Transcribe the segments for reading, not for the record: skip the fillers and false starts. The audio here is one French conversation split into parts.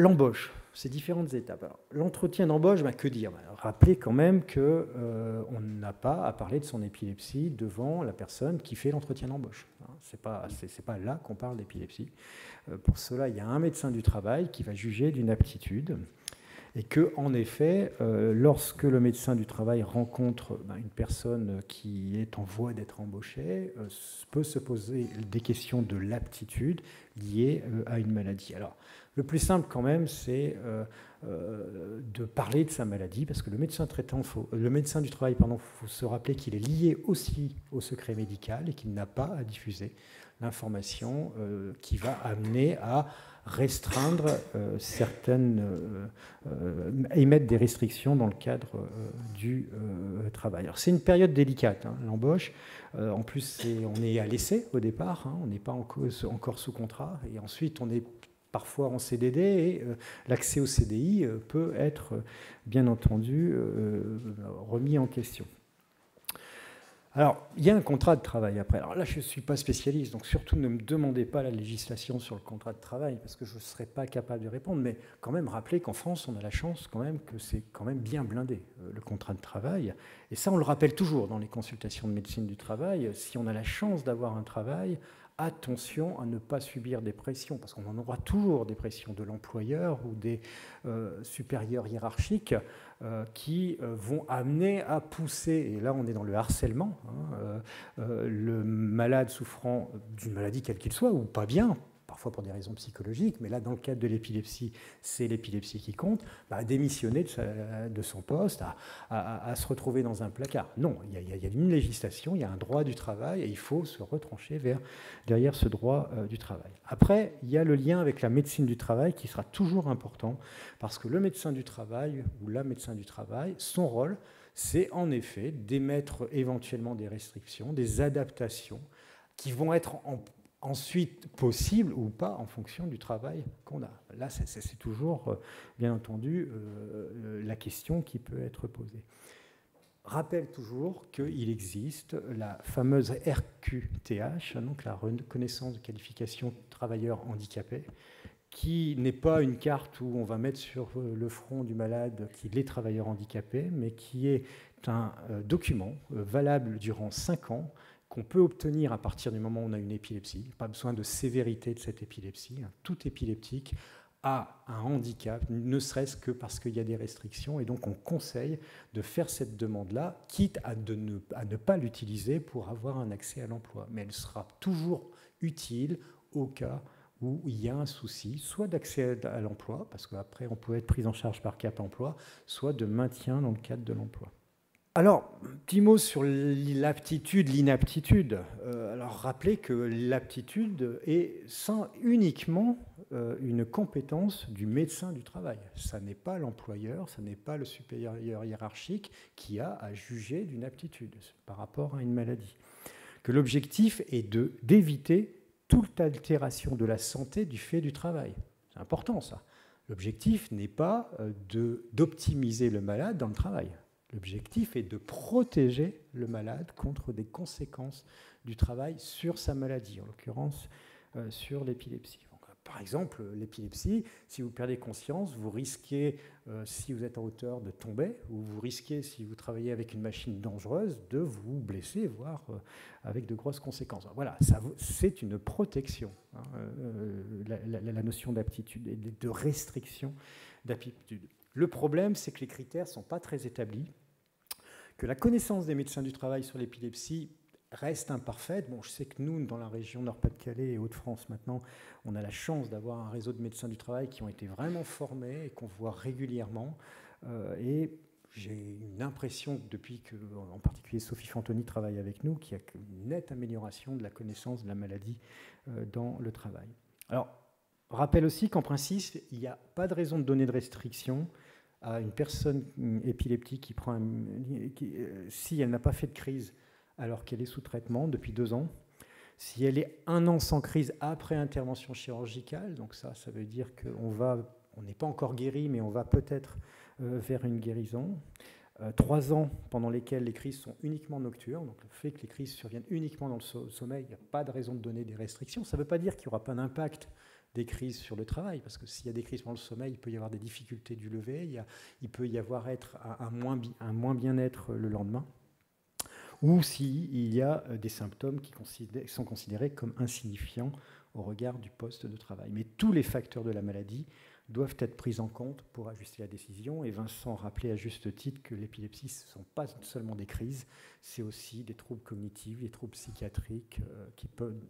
l'embauche, ces différentes étapes. L'entretien d'embauche, que dire? Rappelez quand même qu'on n'a pas à parler de son épilepsie devant la personne qui fait l'entretien d'embauche. C'est pas là qu'on parle d'épilepsie. Pour cela, il y a un médecin du travail qui va juger d'une aptitude. Et que, en effet, lorsque le médecin du travail rencontre une personne qui est en voie d'être embauchée, peut se poser des questions de l'aptitude liées à une maladie. Alors, le plus simple quand même, c'est de parler de sa maladie, parce que le médecin du travail, faut se rappeler qu'il est lié aussi au secret médical et qu'il n'a pas à diffuser l'information qui va amener à restreindre émettre des restrictions dans le cadre du travail. Alors c'est une période délicate, l'embauche. En plus, on est à l'essai au départ, on n'est pas encore sous contrat, et ensuite on est parfois en CDD, et l'accès au CDI peut être, bien entendu, remis en question. Alors, il y a un contrat de travail après. Alors là, je ne suis pas spécialiste, donc surtout ne me demandez pas la législation sur le contrat de travail, parce que je ne serais pas capable de répondre, mais quand même rappelez qu'en France, on a la chance quand même que c'est quand même bien blindé, le contrat de travail. Et ça, on le rappelle toujours dans les consultations de médecine du travail. Si on a la chance d'avoir un travail, attention à ne pas subir des pressions, parce qu'on en aura toujours des pressions de l'employeur ou des supérieurs hiérarchiques qui vont amener à pousser, et là on est dans le harcèlement, le malade souffrant d'une maladie quelle qu'il soit, ou pas bien, parfois pour des raisons psychologiques, mais là dans le cadre de l'épilepsie, c'est l'épilepsie qui compte, à démissionner de son poste, à se retrouver dans un placard. Non, il y a une législation, il y a un droit du travail, et il faut se retrancher derrière ce droit du travail. Après, il y a le lien avec la médecine du travail qui sera toujours important, parce que le médecin du travail, ou la médecin du travail, son rôle, c'est en effet d'émettre éventuellement des restrictions, des adaptations, qui vont être ensuite possible ou pas en fonction du travail qu'on a. Là, c'est toujours, bien entendu, la question qui peut être posée. Rappelle toujours qu'il existe la fameuse RQTH, donc la reconnaissance de qualification de travailleur handicapé, qui n'est pas une carte où on va mettre sur le front du malade qu'il est travailleur handicapé, mais qui est un document valable durant 5 ans, qu'on peut obtenir à partir du moment où on a une épilepsie. Pas besoin de sévérité de cette épilepsie. Tout épileptique a un handicap, ne serait-ce que parce qu'il y a des restrictions. Et donc on conseille de faire cette demande-là, quitte à ne pas l'utiliser pour avoir un accès à l'emploi. Mais elle sera toujours utile au cas où il y a un souci, soit d'accès à l'emploi, parce qu'après on peut être pris en charge par Cap Emploi, soit de maintien dans le cadre de l'emploi. Alors, petit mot sur l'aptitude, l'inaptitude. Alors, rappelez que l'aptitude est uniquement une compétence du médecin du travail. Ça n'est pas l'employeur, ça n'est pas le supérieur hiérarchique qui a à juger d'une aptitude par rapport à une maladie. Que l'objectif est d'éviter toute altération de la santé du fait du travail. C'est important, ça. L'objectif n'est pas d'optimiser le malade dans le travail. L'objectif est de protéger le malade contre des conséquences du travail sur sa maladie, en l'occurrence sur l'épilepsie. Par exemple, l'épilepsie, si vous perdez conscience, vous risquez, si vous êtes en hauteur, de tomber, ou vous risquez, si vous travaillez avec une machine dangereuse, de vous blesser, voire avec de grosses conséquences. Voilà, c'est une protection, la notion d'aptitude et de restriction d'aptitude. Le problème, c'est que les critères ne sont pas très établis, que la connaissance des médecins du travail sur l'épilepsie reste imparfaite. Bon, je sais que nous, dans la région Nord-Pas-de-Calais et Hauts-de-France, maintenant, on a la chance d'avoir un réseau de médecins du travail qui ont été vraiment formés et qu'on voit régulièrement. Et j'ai une impression, depuis que, en particulier, Sophie Fantoni travaille avec nous, qu'il y a une nette amélioration de la connaissance de la maladie dans le travail. Alors, rappelle aussi qu'en principe, il n'y a pas de raison de donner de restriction à une personne épileptique qui prend si elle n'a pas fait de crise alors qu'elle est sous traitement depuis 2 ans, si elle est 1 an sans crise après intervention chirurgicale, donc ça veut dire qu'on n'est pas encore guéri, mais on va peut-être vers une guérison. 3 ans pendant lesquels les crises sont uniquement nocturnes, donc le fait que les crises surviennent uniquement dans le sommeil, il n'y a pas de raison de donner des restrictions. Ça ne veut pas dire qu'il n'y aura pas d'impact des crises sur le travail, parce que s'il y a des crises pendant le sommeil, il peut y avoir des difficultés du lever, il peut y avoir un moins bien-être le lendemain, ou s'il y a des symptômes qui sont considérés comme insignifiants au regard du poste de travail. Mais tous les facteurs de la maladie doivent être pris en compte pour ajuster la décision. Et Vincent rappelait à juste titre que l'épilepsie, ce ne sont pas seulement des crises, c'est aussi des troubles cognitifs, des troubles psychiatriques,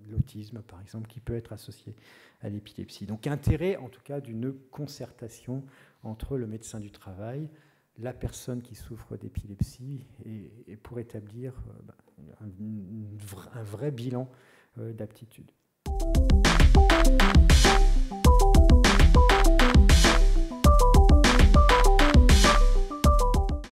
l'autisme par exemple, qui peut être associé à l'épilepsie. Donc intérêt en tout cas d'une concertation entre le médecin du travail, la personne qui souffre d'épilepsie, et pour établir un vrai bilan d'aptitude.